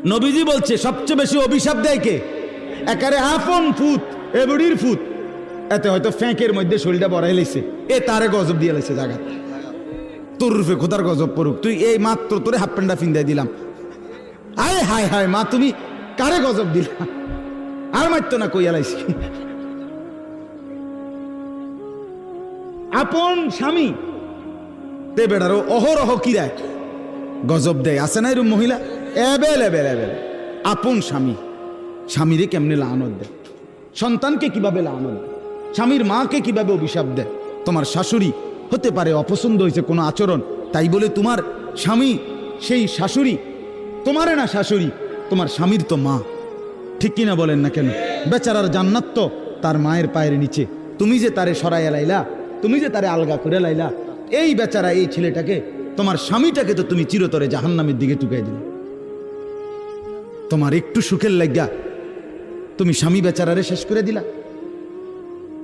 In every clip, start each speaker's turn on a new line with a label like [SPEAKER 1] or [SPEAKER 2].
[SPEAKER 1] নবীজি বলছে সবচেয়ে বেশি অভিশাপ দেয় কে? একারে আপন ফুত এবড়ির ফুত, এতে হয়তো ফ্যাঁকের মধ্যে শরীরটা বড়াই লাইছে, এ তারে গজব দিয়ে লাইছে জায়গা। তোর রূপে খোদার গজব পড়ুক, তুই এই মাত্র তোরে হাফ প্যান্ডা ফিন্দাই দিলাম, হায় হায় হায় মা তুমি কারে গজব দিলা, আর মারতো না কইয়া লাইছি। আপন স্বামী তে বেড়ারও অহরহ কিরায় গজব দেয়, আছে না এরকম মহিলা? এবেল এবেল এবেল। আপন স্বামী স্বামীরে কেমনে লানত দেয়, সন্তানকে কিভাবে লানত দেয়, স্বামীর মাকে কিভাবে অভিশাপ দেয়। তোমার শাশুড়ি হতে পারে অপছন্দ হয়েছে কোনো আচরণ, তাই বলে তোমার স্বামী সেই শাশুড়ি তোমারে না, শাশুড়ি তোমার স্বামীর তো মা, ঠিক কিনা বলেন না কেন? বেচারার জান্নাত তো তার মায়ের পায়ের নিচে, তুমি যে তারে সরাইয়া লাইলা, তুমি যে তারে আলগা করে লাইলা, এই বেচারা এই ছেলেটাকে, তোমার স্বামীটাকে তো তুমি চিরতরে জাহান্নামের দিকে টুকাই দিলে। তোমার একটু সুখের লাগিয়া তুমি স্বামী বেচারারে শেষ করে দিলা,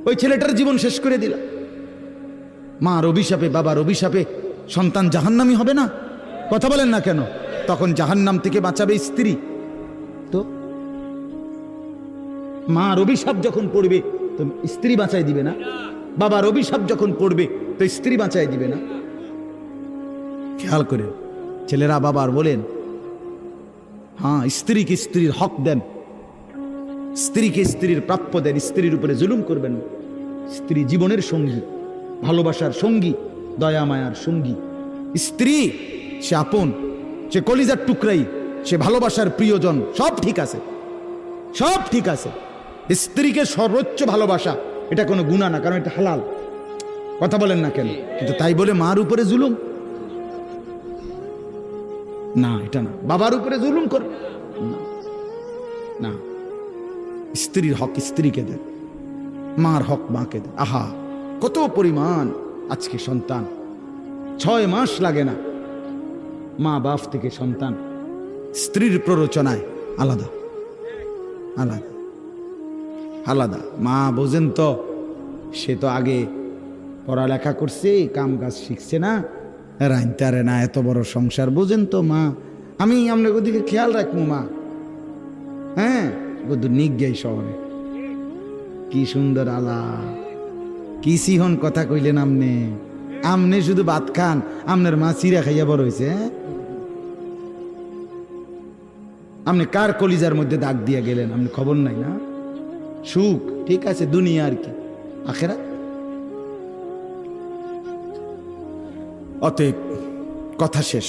[SPEAKER 1] ওই ছেলেটার জীবন শেষ করে দিলা। মার অভিশাপে বাবার অভিশাপে সন্তান জাহান্নামী হবে না? কথা বলেন না কেন? তখন জাহান্নাম থেকে বাঁচাবে স্ত্রী। তো মার অভিশাপ যখন পড়বে তো স্ত্রী বাঁচাই দিবে না? বাবার অভিশাপ যখন পড়বে তো স্ত্রী বাঁচাই দিবে না? খেয়াল করে ছেলেরা বাবার বলেন, হ্যাঁ স্ত্রীকে স্ত্রীর হক দেন, স্ত্রীকে স্ত্রীর প্রাপ্য দেন, স্ত্রীর উপরে জুলুম করবেন না। স্ত্রী জীবনের সঙ্গী, ভালোবাসার সঙ্গী, দয়া মায়ার সঙ্গী। স্ত্রী সে আপন, সে কলিজার টুকরাই, সে ভালোবাসার প্রিয়জন, সব ঠিক আছে, সব ঠিক আছে। স্ত্রীকে সর্বোচ্চ ভালোবাসা এটা কোনো গুনাহ না, কারণ এটা হালাল। কথা বলেন না কেন? কিন্তু তাই বলে মার উপরে জুলুম না, এটা না। বাবার উপরে জুলুম করবে না। স্ত্রীর হক স্ত্রীকে দেন, মার হক মাকে দেন। আহা কত পরিমাণ আজকে সন্তান 6 মাস লাগে না, মা বাপ থেকে সন্তান স্ত্রীর প্ররোচনায় আলাদা আলাদা আলাদা। মা বোঝেন তো, সে তো আগে পড়ালেখা করছে, কাম কাজ শিখছে না, রাইনতারে না, এত বড় সংসার বোঝেন তো মা। আমি আপনার ওদিকে খেয়াল রাখবো মা, হ্যাঁ বুধু নিক যাই শহরে। কি সুন্দর আলা, কি সিহন কথা কইলেন আমনে। আমনে শুধু ভাত খান, আমনের মা চিরা খাইয়া বড় হয়েছে। আপনি কার কলিজার মধ্যে দাগ দিয়া গেলেন, আপনি খবর নাই না? সুখ ঠিক আছে, দুনিয়া আর কি, আখেরাত। অতএব কথা শেষ।